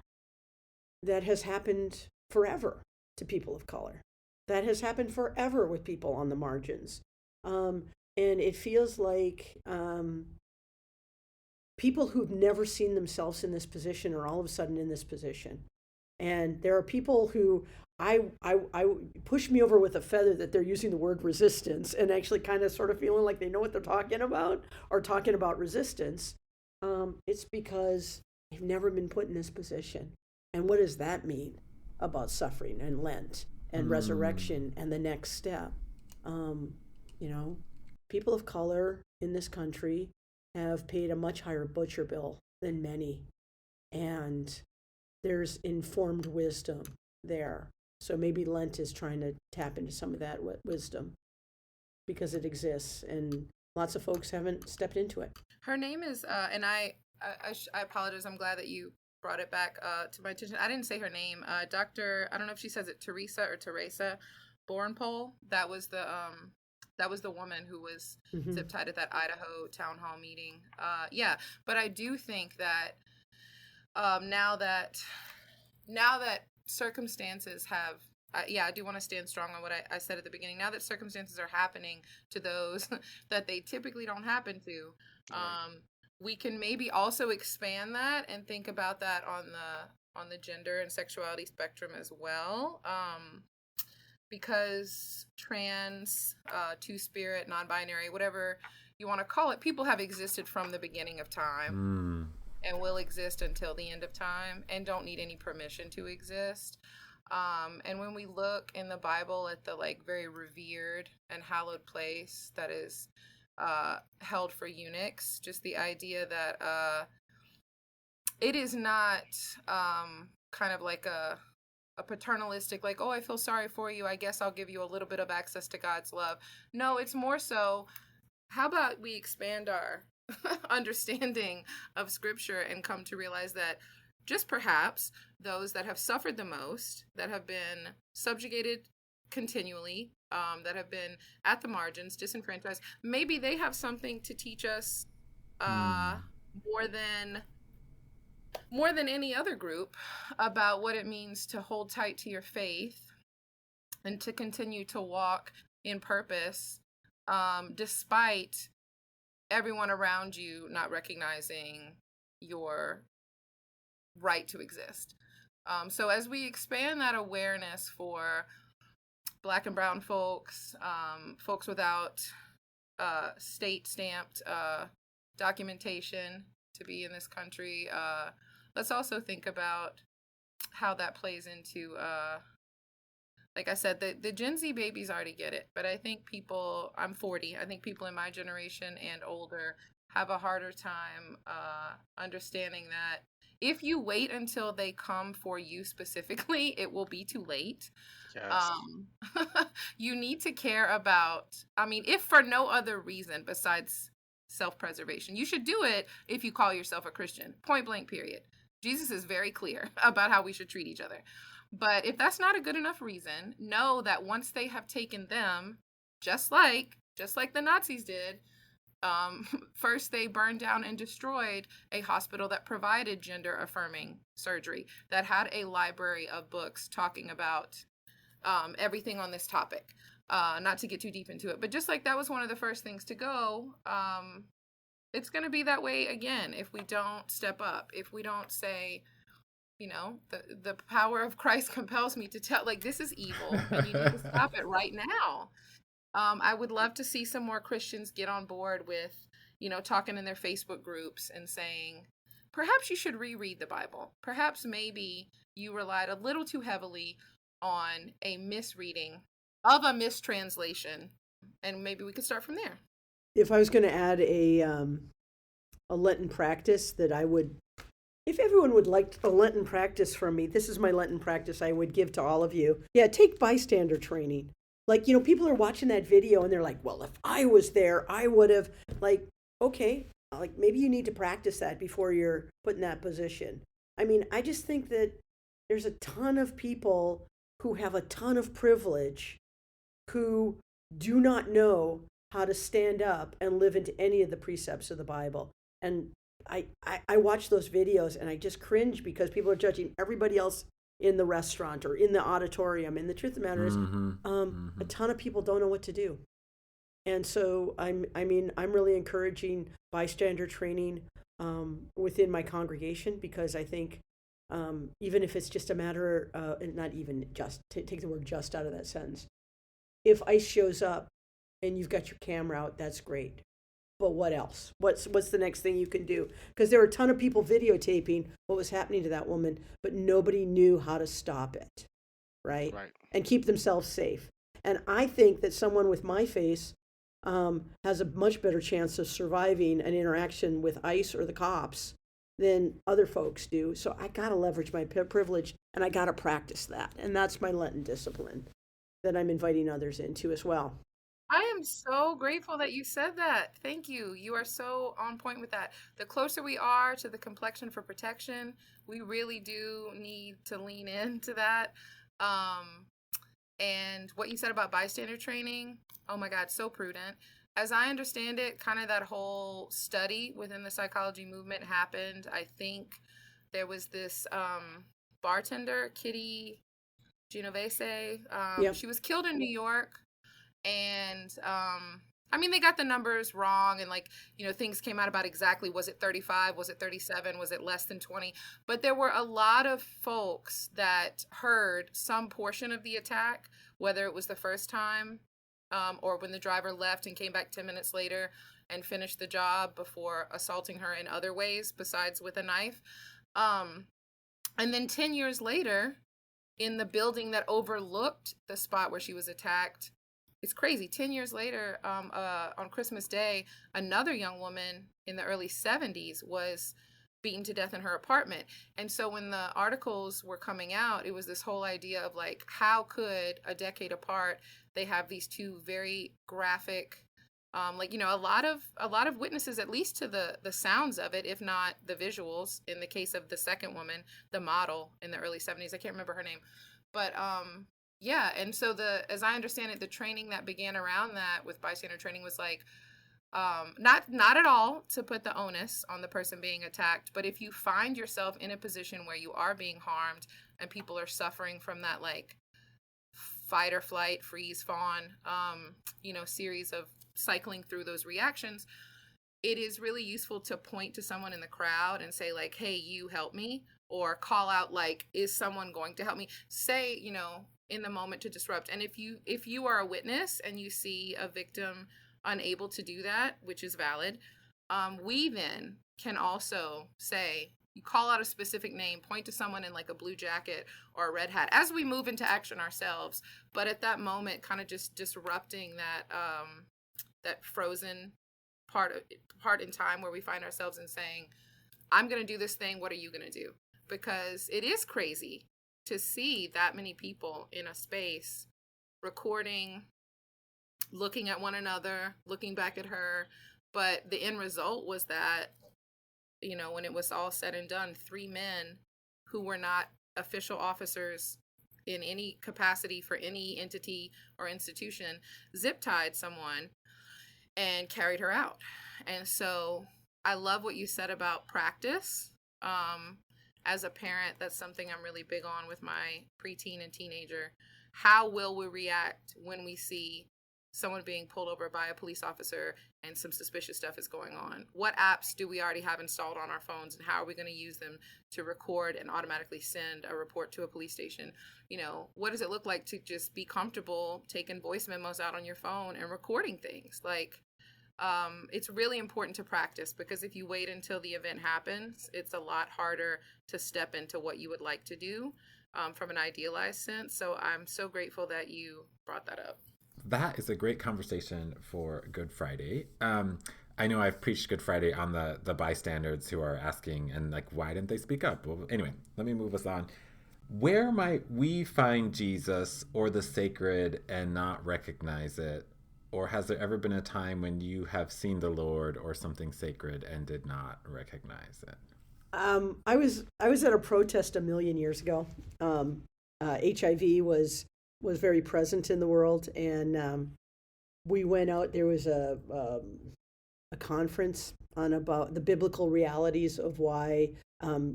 has happened forever to people of color. That has happened forever with people on the margins. And it feels like people who've never seen themselves in this position are all of a sudden in this position. And there are people who I push me over with a feather that they're using the word resistance and actually kind of sort of feeling like they know what they're talking about or talking about resistance. It's because they've never been put in this position. And what does that mean about suffering and Lent and resurrection and the next step? People of color in this country have paid a much higher butcher bill than many. And there's informed wisdom there. So maybe Lent is trying to tap into some of that wisdom because it exists, and lots of folks haven't stepped into it. Her name is, and I apologize. I'm glad that you brought it back to my attention. I didn't say her name. Dr. I don't know if she says it Teresa or Teresa Bornpole. That was the woman who was zip tied at that Idaho town hall meeting. But I do think that now that circumstances have, I do want to stand strong on what I said at the beginning. Now that circumstances are happening to those that they typically don't happen to, we can maybe also expand that and think about that on the gender and sexuality spectrum as well. Because trans, two-spirit, non-binary, whatever you want to call it, people have existed from the beginning of time and will exist until the end of time and don't need any permission to exist. And when we look in the Bible at the very revered and hallowed place that is held for eunuchs, just the idea that it is not kind of like a paternalistic, like, oh, I feel sorry for you, I guess I'll give you a little bit of access to God's love. No, it's more so, how about we expand our understanding of Scripture and come to realize that just perhaps those that have suffered the most, that have been subjugated continually, that have been at the margins, disenfranchised, maybe they have something to teach us more than any other group about what it means to hold tight to your faith and to continue to walk in purpose, despite everyone around you not recognizing your right to exist. So as we expand that awareness for Black and brown folks, folks without state-stamped documentation to be in this country, let's also think about how that plays into, like I said, the Gen Z babies already get it, but I think I'm 40, I think people in my generation and older have a harder time understanding that if you wait until they come for you specifically, it will be too late. Yes. You need to care about, if for no other reason besides self-preservation. You should do it if you call yourself a Christian, point blank, period. Jesus is very clear about how we should treat each other. But if that's not a good enough reason, know that once they have taken them, just like the Nazis did, first they burned down and destroyed a hospital that provided gender affirming surgery, that had a library of books talking about everything on this topic. Not to get too deep into it, but just like that was one of the first things to go, it's going to be that way again if we don't step up, if we don't say, the power of Christ compels me to tell, this is evil and you need to stop it right now. I would love to see some more Christians get on board with, talking in their Facebook groups and saying, perhaps you should reread the Bible. Perhaps maybe you relied a little too heavily on a misreading of a mistranslation, and maybe we could start from there. If I was going to add a Lenten practice that I would if everyone would like a Lenten practice from me, this is my Lenten practice I would give to all of you. Yeah, take bystander training. Like, people are watching that video and they're like, well, if I was there, I would have, like, okay, like maybe you need to practice that before you're put in that position. I mean, I just think that there's a ton of people who have a ton of privilege who do not know how to stand up and live into any of the precepts of the Bible. And I watch those videos and I just cringe because people are judging everybody else in the restaurant or in the auditorium. And the truth of the matter is, a ton of people don't know what to do. And so I'm really encouraging bystander training within my congregation, because I think even if it's just a matter, not even just, take the word just out of that sentence. If ICE shows up and you've got your camera out, that's great. But what else? What's the next thing you can do? Because there were a ton of people videotaping what was happening to that woman, but nobody knew how to stop it, right? And keep themselves safe. And I think that someone with my face has a much better chance of surviving an interaction with ICE or the cops than other folks do. So I got to leverage my privilege, and I got to practice that. And that's my Lenten discipline that I'm inviting others into as well. I am so grateful that you said that. Thank you. You are so on point with that. The closer we are to the complexion for protection, we really do need to lean into that. And what you said about bystander training, oh my God, so prudent. As I understand it, kind of that whole study within the psychology movement happened. I think there was this bartender, Kitty Genovese. Yep. She was killed in New York. And they got the numbers wrong, and things came out about exactly, was it 35, was it 37, was it less than 20? But there were a lot of folks that heard some portion of the attack, whether it was the first time or when the driver left and came back 10 minutes later and finished the job before assaulting her in other ways besides with a knife. And then 10 years later, in the building that overlooked the spot where she was attacked, it's crazy. 10 years later, on Christmas Day, another young woman in the early 70s was beaten to death in her apartment. And so when the articles were coming out, it was this whole idea of how could a decade apart they have these two very graphic, a lot of witnesses, at least to the sounds of it, if not the visuals. In the case of the second woman, the model in the early 70s, I can't remember her name, but yeah, and so as I understand it, the training that began around that with bystander training was not at all to put the onus on the person being attacked, but if you find yourself in a position where you are being harmed and people are suffering from that fight or flight, freeze, fawn, series of cycling through those reactions, it is really useful to point to someone in the crowd and say hey, you help me, or call out is someone going to help me? Say, in the moment to disrupt. And if you are a witness and you see a victim unable to do that, which is valid, we then can also say, you call out a specific name, point to someone in a blue jacket or a red hat as we move into action ourselves. But at that moment, kind of just disrupting that frozen part in time where we find ourselves and saying, I'm going to do this thing. What are you going to do? Because it is crazy to see that many people in a space recording, looking at one another, looking back at her. But the end result was that, when it was all said and done, 3 men who were not official officers in any capacity for any entity or institution zip-tied someone and carried her out. And so I love what you said about practice. As a parent, that's something I'm really big on with my preteen and teenager. How will we react when we see someone being pulled over by a police officer and some suspicious stuff is going on? What apps do we already have installed on our phones, and how are we going to use them to record and automatically send a report to a police station? What does it look like to just be comfortable taking voice memos out on your phone and recording things? It's really important to practice, because if you wait until the event happens, it's a lot harder to step into what you would like to do from an idealized sense. So I'm so grateful that you brought that up. That is a great conversation for Good Friday. I know I've preached Good Friday on the bystanders who are asking and like, why didn't they speak up? Well, anyway, let me move us on. Where might we find Jesus or the sacred and not recognize it? Or has there ever been a time when you have seen the Lord or something sacred and did not recognize it? I was at a protest a million years ago. HIV was very present in the world, and we went out. There was a conference on about the biblical realities of why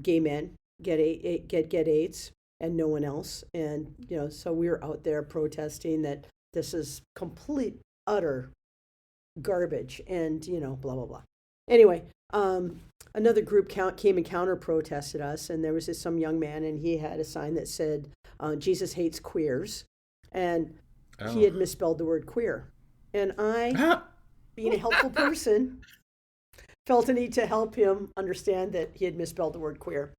gay men get AIDS and no one else. And so we were out there protesting that this is complete utter garbage, and blah blah blah. Anyway, another group came and counter protested us, and there was some young man, and he had a sign that said Jesus hates queers, and he had misspelled the word queer. And I, being a helpful person, felt a need to help him understand that he had misspelled the word queer.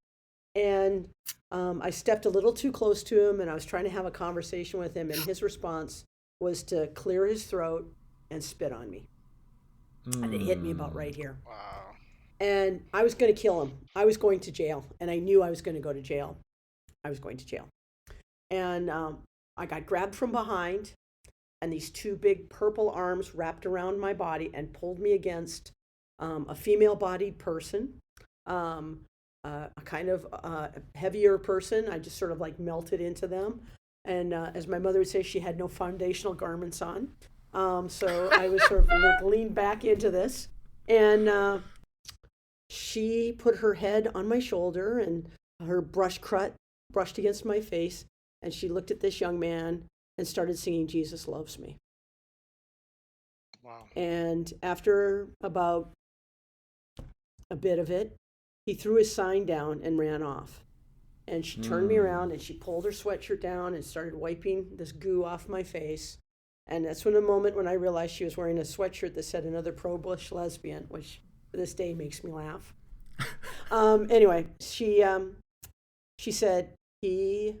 And I stepped a little too close to him, and I was trying to have a conversation with him, and his response was to clear his throat and spit on me. And it hit me about right here. Wow. And I was going to kill him. I was going to jail, and I knew I was going to go to jail. I was going to jail. And I got grabbed from behind, and these two big purple arms wrapped around my body and pulled me against a female-bodied person, a kind of heavier person. I just sort of like melted into them. And as my mother would say, she had no foundational garments on. So I was sort of like leaned back into this. And she put her head on my shoulder, and her brushed against my face. And she looked at this young man and started singing Jesus Loves Me. Wow. And after about a bit of it, he threw his sign down and ran off. And she turned me around, and she pulled her sweatshirt down and started wiping this goo off my face. And that's when a moment when I realized she was wearing a sweatshirt that said another pro-Bush lesbian, which to this day makes me laugh. Anyway, she said, he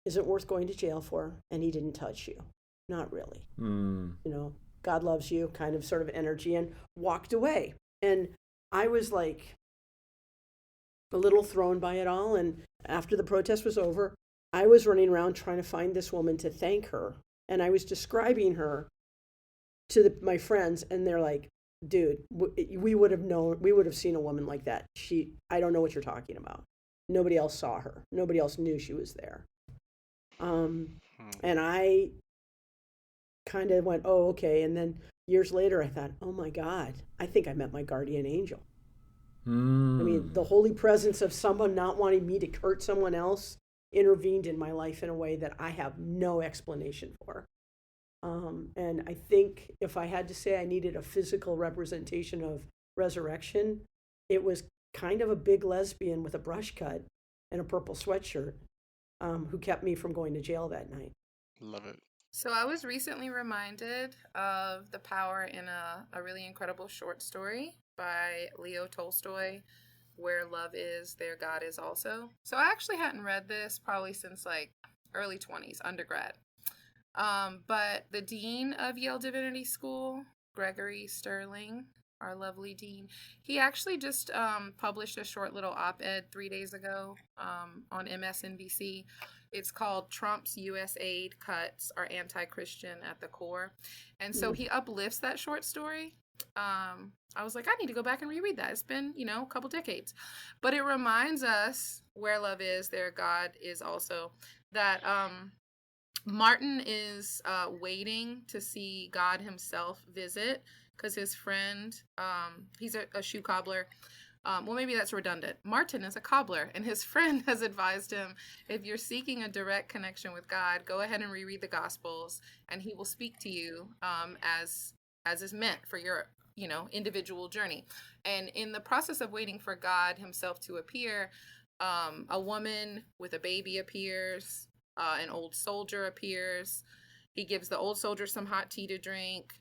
isn't worth going to jail for, and he didn't touch you. Not really. God loves you, kind of sort of energy, and walked away. And I was like a little thrown by it all. And after the protest was over, I was running around trying to find this woman to thank her. And I was describing her to my friends, and they're like, dude, we would have seen a woman like that. I don't know what you're talking about. Nobody else saw her. Nobody else knew she was there. And I kind of went, oh, okay. And then years later, I thought, oh my God, I think I met my guardian angel. I mean, the holy presence of someone not wanting me to hurt someone else intervened in my life in a way that I have no explanation for. And I think if I had to say I needed a physical representation of resurrection, it was kind of a big lesbian with a brush cut and a purple sweatshirt who kept me from going to jail that night. Love it. So I was recently reminded of the power in a really incredible short story by Leo Tolstoy, Where Love Is, There God Is Also. So I actually hadn't read this probably since like early 20s, undergrad. But the dean of Yale Divinity School, Gregory Sterling, our lovely dean, he actually just published a short little op-ed 3 days ago on MSNBC. It's called Trump's U.S. Aid Cuts Are Anti-Christian at the Core. And so he uplifts that short story. I was like, I need to go back and reread that. It's been, a couple decades. But it reminds us, where love is, there God is also, that Martin is waiting to see God himself visit because his friend, he's a shoe cobbler. Well, maybe that's redundant. Martin is a cobbler, and his friend has advised him, if you're seeking a direct connection with God, go ahead and reread the Gospels, and he will speak to you as is meant for your, individual journey. And in the process of waiting for God himself to appear, a woman with a baby appears, an old soldier appears. He gives the old soldier some hot tea to drink.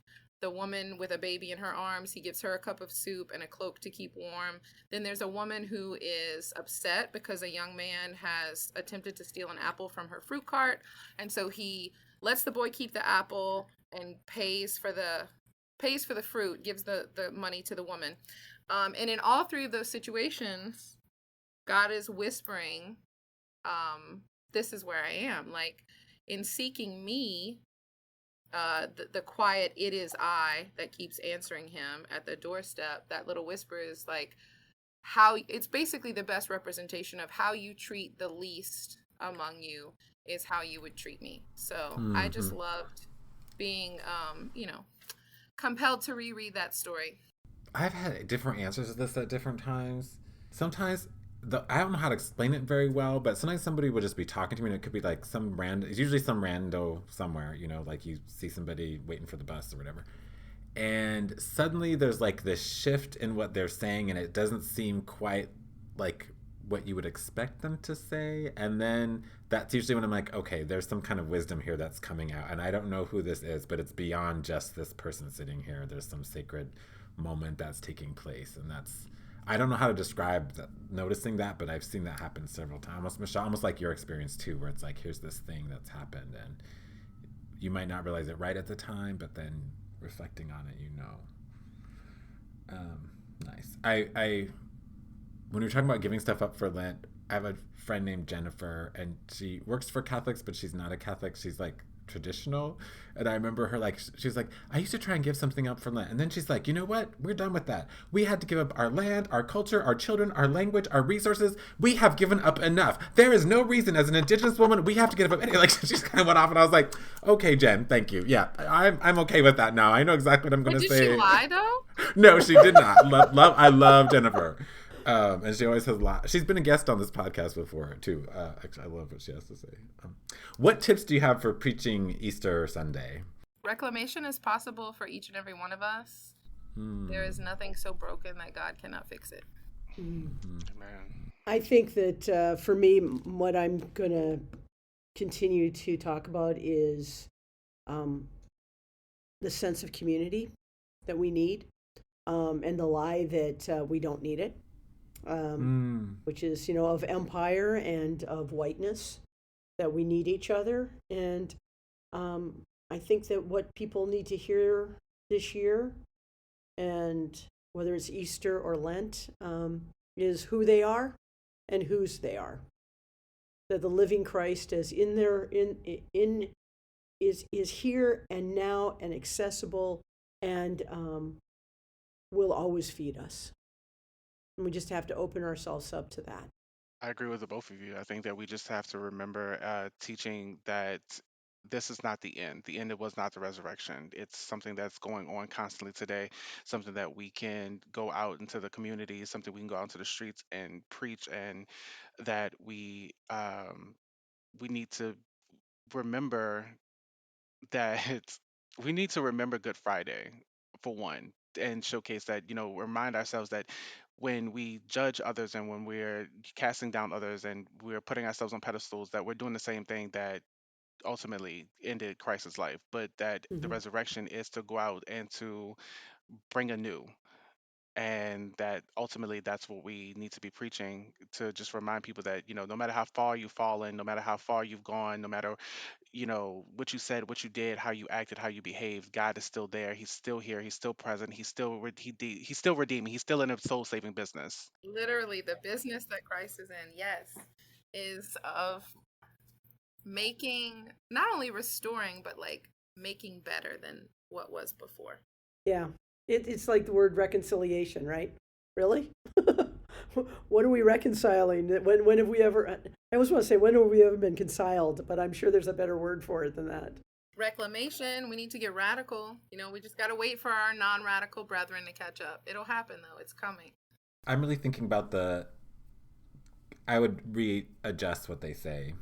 The woman with a baby in her arms, he gives her a cup of soup and a cloak to keep warm. Then there's a woman who is upset because a young man has attempted to steal an apple from her fruit cart. And so he lets the boy keep the apple and pays pays for the fruit, gives the money to the woman. And in all three of those situations, God is whispering, this is where I am. Like, in seeking me, the quiet "it is I" that keeps answering him at the doorstep, that little whisper is like how it's basically the best representation of how you treat the least among you is how you would treat me. So I just loved being, compelled to reread that story. I've had different answers to this at different times. Sometimes I don't know how to explain it very well, but sometimes somebody would just be talking to me, and it could be like it's usually some rando somewhere, like you see somebody waiting for the bus or whatever. And suddenly there's like this shift in what they're saying, and it doesn't seem quite like what you would expect them to say. And then that's usually when I'm like, okay, there's some kind of wisdom here that's coming out. And I don't know who this is, but it's beyond just this person sitting here. There's some sacred moment that's taking place. And I don't know how to describe noticing that, but I've seen that happen several times. Michele, almost like your experience too, where it's like, here's this thing that's happened, and you might not realize it right at the time, but then reflecting on it, nice. I when we were talking about giving stuff up for Lent, I have a friend named Jennifer, and she works for Catholics, but she's not a Catholic. She's like traditional. And I remember her she's like, I used to try and give something up for Lent. And then she's like, you know what? We're done with that. We had to give up our land, our culture, our children, our language, our resources. We have given up enough. There is no reason as an Indigenous woman we have to give up any. Like, she just kind of went off, and I was like, okay, Jen, thank you. Yeah, I'm okay with that now. I know exactly what I'm going to say. Did she lie though? No, she did not. I love Jennifer. And she always has a lot. She's been a guest on this podcast before too. Actually, I love what she has to say. What tips do you have for preaching Easter Sunday? Reclamation is possible for each and every one of us. There is nothing so broken that God cannot fix it. Amen. I think that for me, what I'm going to continue to talk about is the sense of community that we need, and the lie that we don't need it. Which is, of empire and of whiteness, that we need each other. And I think that what people need to hear this year, and whether it's Easter or Lent, is who they are and whose they are. That the living Christ is is here and now and accessible, and will always feed us. And we just have to open ourselves up to that. I agree with the both of you. I think that we just have to remember teaching that this is not the end. The end, it was not the resurrection. It's something that's going on constantly today, something that we can go out into the community, something we can go out into the streets and preach, and that we need to remember that we need to remember Good Friday, for one, and showcase that, remind ourselves that when we judge others and when we're casting down others and we're putting ourselves on pedestals, that we're doing the same thing that ultimately ended Christ's life, but that the resurrection is to go out and to bring anew. And that ultimately that's what we need to be preaching, to just remind people that, no matter how far you've fallen, no matter how far you've gone, no matter what you said, what you did, how you acted, how you behaved, God is still there. He's still here. He's still present. He's still he's still redeeming. He's still in a soul saving business. Literally, the business that Christ is in, yes, is of making, not only restoring, but like making better than what was before. Yeah, it's like the word reconciliation, right? Really? What are we reconciling? When have we ever? I always want to say, when have we ever been reconciled? But I'm sure there's a better word for it than that. Reclamation. We need to get radical. We just got to wait for our non-radical brethren to catch up. It'll happen though. It's coming. I'm really thinking about I would readjust what they say,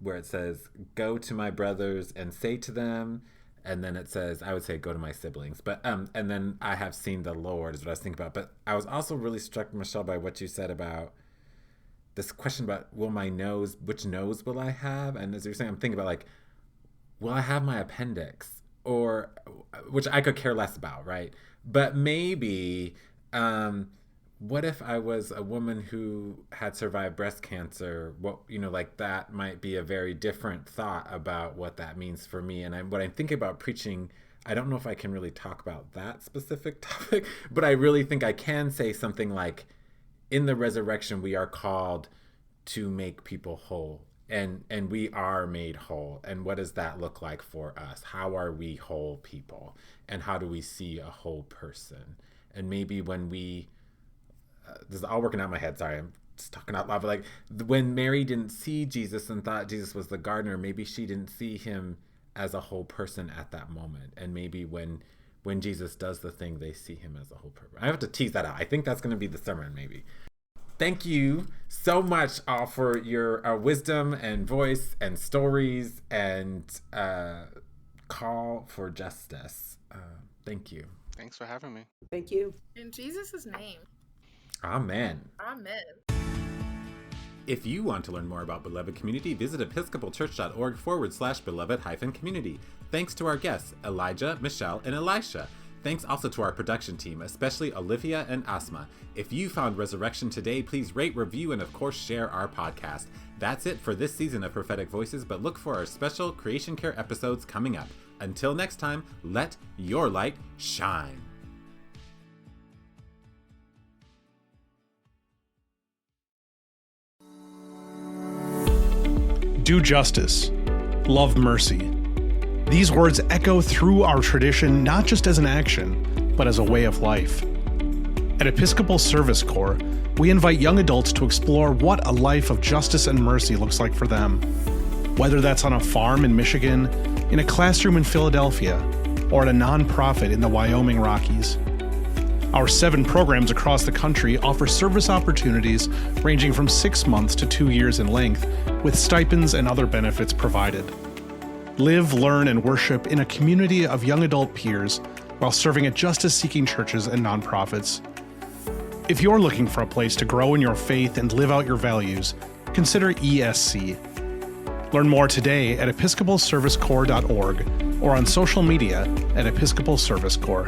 where it says, go to my brothers and say to them, and then it says, I would say, go to my siblings. But and then I have seen the Lord is what I was thinking about. But I was also really struck, Michele, by what you said about this question about which nose will I have? And as you're saying, I'm thinking about will I have my appendix? Or, which I could care less about, right? But maybe, what if I was a woman who had survived breast cancer? That might be a very different thought about what that means for me. And what I'm thinking about preaching, I don't know if I can really talk about that specific topic, but I really think I can say something like, in the resurrection, we are called to make people whole, and we are made whole. And what does that look like for us? How are we whole people? And how do we see a whole person? And maybe when we, this is all working out in my head, sorry, I'm just talking out loud, but like when Mary didn't see Jesus and thought Jesus was the gardener, maybe she didn't see him as a whole person at that moment. And maybe when Jesus does the thing, they see him as a whole person. I have to tease that out. I think that's going to be the sermon, maybe. Thank you so much all for your wisdom and voice and stories and call for justice. Thank you. Thanks for having me. Thank you. In Jesus' name. Amen. Amen. If you want to learn more about Beloved Community, visit episcopalchurch.org/beloved-community. Thanks to our guests, Elijah, Michele, and Elisha. Thanks also to our production team, especially Olivia and Asma. If you found Resurrection today, please rate, review, and of course share our podcast. That's it for this season of Prophetic Voices, but look for our special Creation Care episodes coming up. Until next time, let your light shine. Do justice, love mercy. These words echo through our tradition not just as an action, but as a way of life. At Episcopal Service Corps, we invite young adults to explore what a life of justice and mercy looks like for them. Whether that's on a farm in Michigan, in a classroom in Philadelphia, or at a nonprofit in the Wyoming Rockies. Our 7 programs across the country offer service opportunities ranging from 6 months to 2 years in length, with stipends and other benefits provided. Live, learn, and worship in a community of young adult peers while serving at justice-seeking churches and nonprofits. If you're looking for a place to grow in your faith and live out your values, consider ESC. Learn more today at episcopalservicecorps.org or on social media at Episcopal Service Corps.